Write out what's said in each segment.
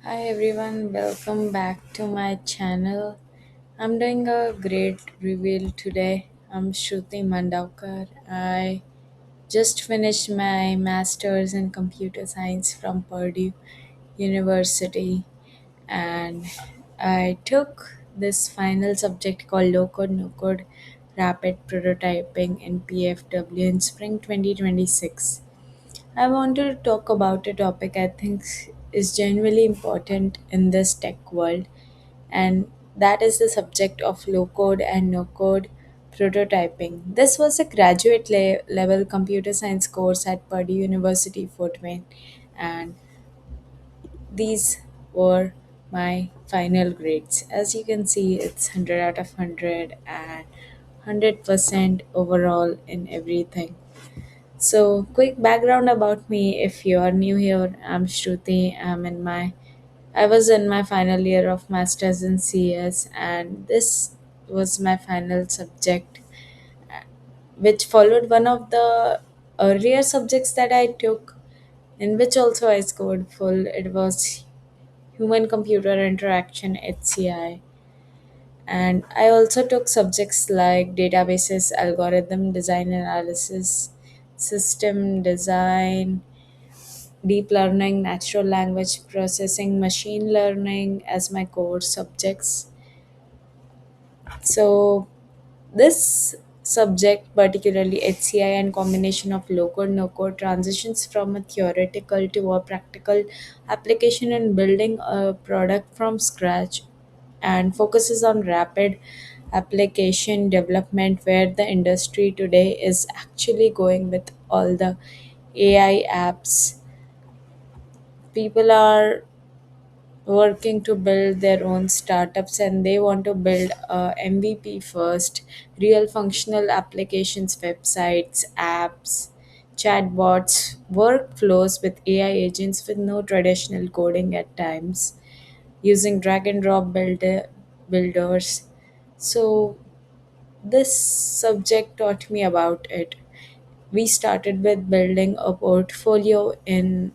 Hi everyone, welcome back to my channel. I'm doing a great reveal today. I'm Shruti Mandavkar. I just finished my master's in computer science from Purdue University and I took this final subject called low code no code rapid prototyping in PFW in spring 2026. I wanted to talk about a topic I think is genuinely important in this tech world, and that is the subject of low code and no code prototyping. This was a graduate level computer science course at Purdue University Fort Wayne, and these were my final grades. As you can see, it's 100 out of 100 and 100% overall in everything. So, quick background about me if you are new here, I'm Shruti. I was in my final year of masters in CS and this was my final subject which followed one of the earlier subjects that I took in which also I scored full. It was human computer interaction HCI, and I also took subjects like databases, algorithm design analysis, system design, deep learning, natural language processing, machine learning as my core subjects. So, this subject, particularly HCI and combination of low code, no code, transitions from a theoretical to a practical application and building a product from scratch and focuses on rapid application development where the industry today is actually going with all the AI apps. People are working to build their own startups and they want to build a MVP first, real functional applications, websites, apps, chatbots, workflows with AI agents with no traditional coding at times, using drag and drop builders. So this subject taught me about it. We started with building a portfolio in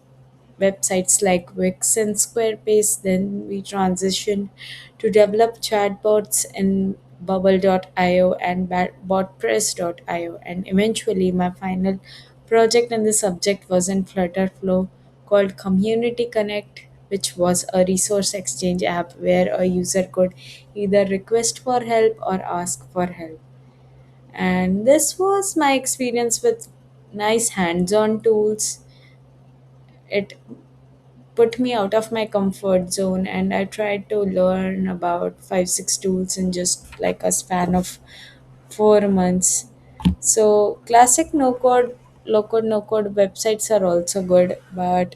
websites like Wix and Squarespace. Then we transitioned to develop chatbots in Bubble.io and BotPress.io. And eventually, my final project in the subject was in FlutterFlow called Community Connect, which was a resource exchange app where a user could either request for help or ask for help. And this was my experience with nice hands on tools. It put me out of my comfort zone and I tried to learn about 5 6 tools in just like a span of 4 months. So classic no code, low code, no code websites are also good, but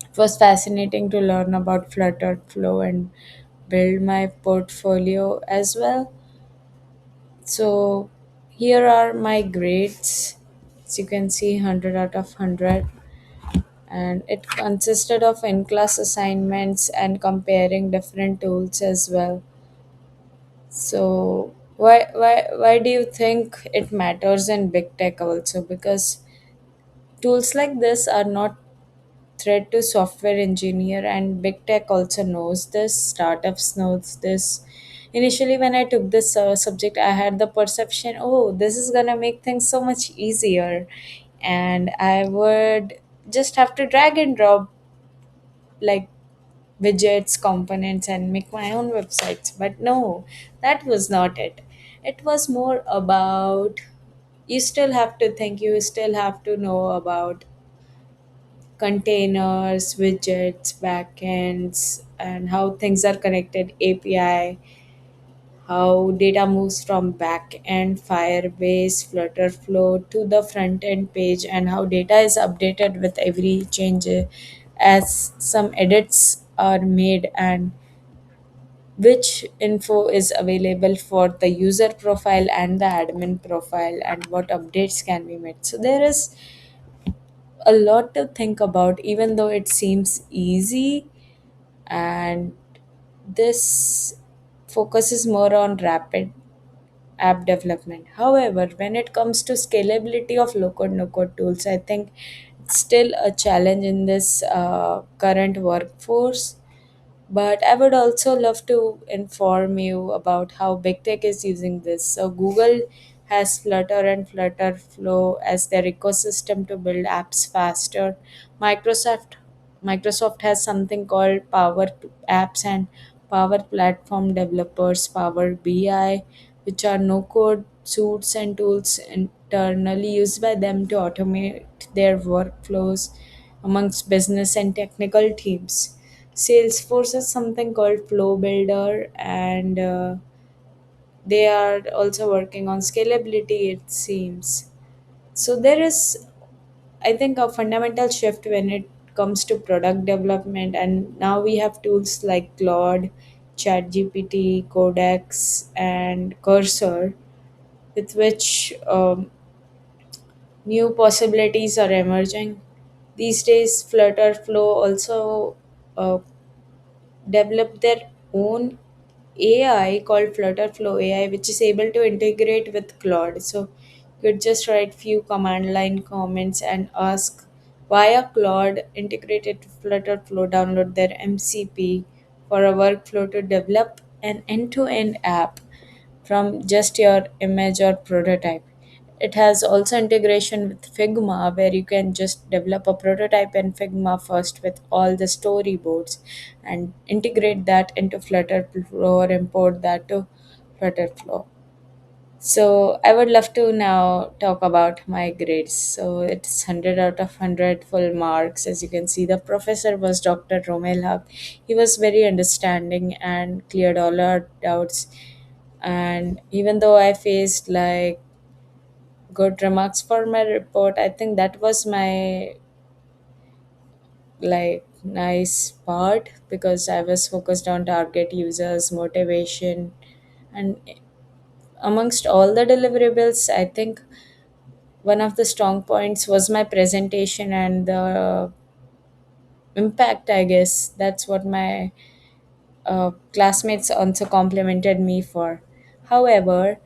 it was fascinating to learn about Flutter Flow and build my portfolio as well. So here are my grades. As you can see, 100 out of 100, and it consisted of in-class assignments and comparing different tools as well. So why do you think it matters in big tech also? Because tools like this are not threat to software engineer, and big tech also knows this, startups knows this. Initially when I took this subject, I had the perception, oh, this is gonna make things so much easier and I would just have to drag and drop like widgets, components, and make my own websites. But no, that was not it. It was more about you still have to think, you still have to know about containers, widgets, backends, and how things are connected, API, how data moves from backend, Firebase, Flutterflow to the front end page, and how data is updated with every change as some edits are made, and which info is available for the user profile and the admin profile, and what updates can be made. So there is a lot to think about, even though it seems easy, and this focuses more on rapid app development. However, when it comes to scalability of low code no code tools, I think it's still a challenge in this current workforce. But I would also love to inform you about how big tech is using this. So Google has Flutter and FlutterFlow as their ecosystem to build apps faster. Microsoft Microsoft has something called Power Apps and Power Platform Developers, Power BI, which are no code suites and tools internally used by them to automate their workflows amongst business and technical teams. Salesforce has something called Flow Builder, and they are also working on scalability, it seems. So, there is, I think, a fundamental shift when it comes to product development, and now we have tools like Claude, ChatGPT, Codex, and Cursor, with which new possibilities are emerging. These days, FlutterFlow also uh, developed their own AI called FlutterFlow AI, which is able to integrate with Claude. So you could just write few command line comments and ask via Claude integrated to FlutterFlow, download their MCP for a workflow to develop an end-to-end app from just your image or prototype. It has also integration with Figma, where you can just develop a prototype in Figma first with all the storyboards and integrate that into FlutterFlow or import that to FlutterFlow. So I would love to now talk about my grades. So it's 100 out of 100 full marks. As you can see, the professor was Dr. Romel Haq. He was very understanding and cleared all our doubts. And even though I faced like good remarks for my report, I think that was my like nice part because I was focused on target users, motivation, and amongst all the deliverables, I think one of the strong points was my presentation and the impact. I guess that's what my classmates also complimented me for. However,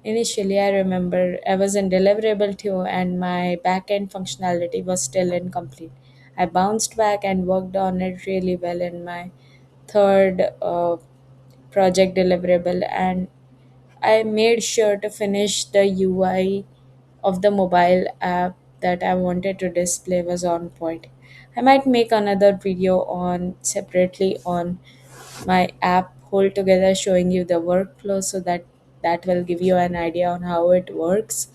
initially, I remember I was in deliverable too, and my backend functionality was still incomplete. I bounced back and worked on it really well in my third project deliverable, and I made sure to finish the UI of the mobile app that I wanted to display was on point. I might make another video on separately on my app altogether showing you the workflow so that that will give you an idea on how it works.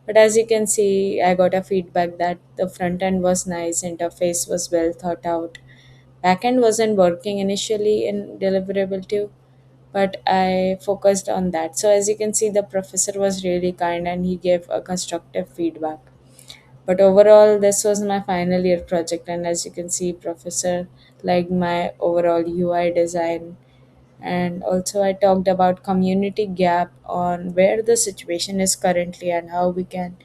But as you can see, I got a feedback that the front end was nice, interface was well thought out. Backend wasn't working initially in deliverable too, but I focused on that. So as you can see, the professor was really kind and he gave a constructive feedback. But overall, this was my final year project, and as you can see, professor liked my overall UI design. And also I talked about community gap on where the situation is currently and how we can,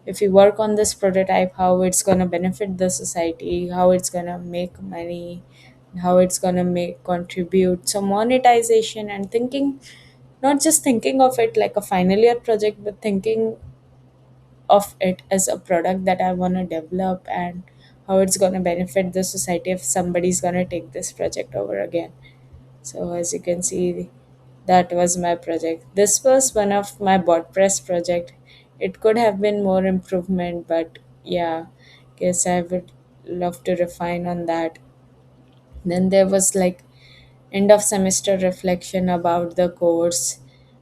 if we work on this prototype, how it's going to benefit the society, how it's going to make money, how it's going to make contribute. So monetization and thinking, not just thinking of it like a final year project, but thinking of it as a product that I want to develop and how it's going to benefit the society if somebody's going to take this project over again. So as you can see, that was my project. This was one of my BotPress project. It could have been more improvement, but yeah, guess I would love to refine on that. Then there was like end of semester reflection about the course.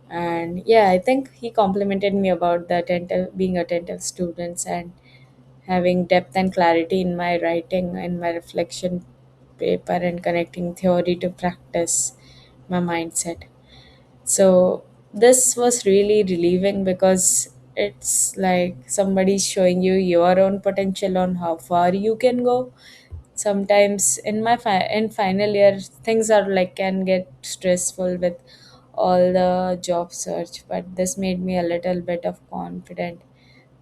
And yeah, I think he complimented me about the attentive being attentive students and having depth and clarity in my writing and my reflection paper and connecting theory to practice, my mindset. So this was really relieving because it's like somebody's showing you your own potential on how far you can go. Sometimes in in final year things are like can get stressful with all the job search, but this made me a little bit of confident.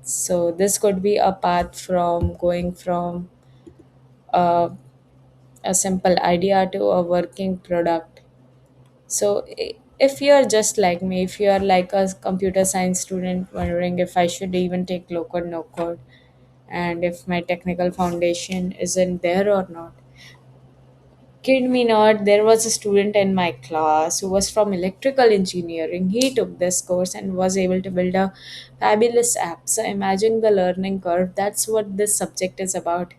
So this could be a path from going from a, a simple idea to a working product. So if you're just like me, if you're like a computer science student wondering if I should even take low code, no code, and if my technical foundation isn't there or not, Kid me not, there was a student in my class who was from electrical engineering. He took this course and was able to build a fabulous app. So imagine the learning curve. That's what this subject is about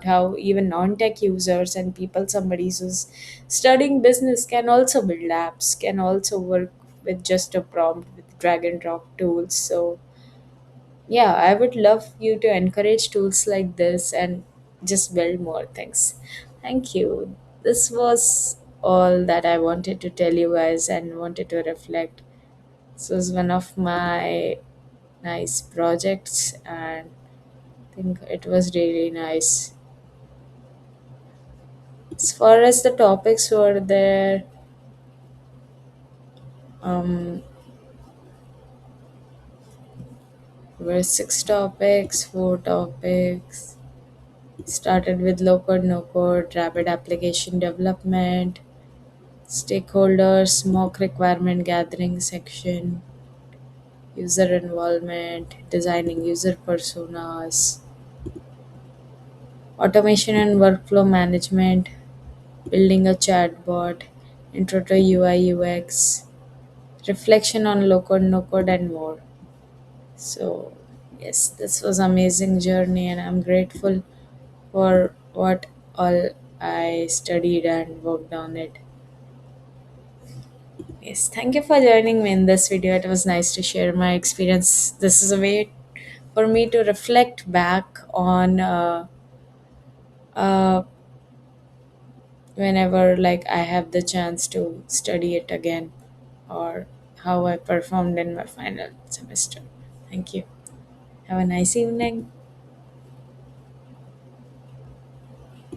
how even non-tech users and people, somebody who's studying business, can also build apps, can also work with just a prompt with drag and drop tools. So yeah, I would love you to encourage tools like this and just build more things. Thank you. This was all that I wanted to tell you guys and wanted to reflect. This was one of my nice projects, and I think it was really nice. As far as the topics were there, um, were six topics, four topics. Started with low code, no code, rapid application development, stakeholders, mock requirement gathering section, user involvement, designing user personas, automation and workflow management, building a chatbot, intro to UI UX, reflection on low code, no code, and more. So, yes, this was amazing journey, and I'm grateful for what all I studied and worked on it. Yes, thank you for joining me in this video. It was nice to share my experience. This is a way for me to reflect back on uh, whenever like I have the chance to study it again, or how I performed in my final semester. Thank you. Have a nice evening.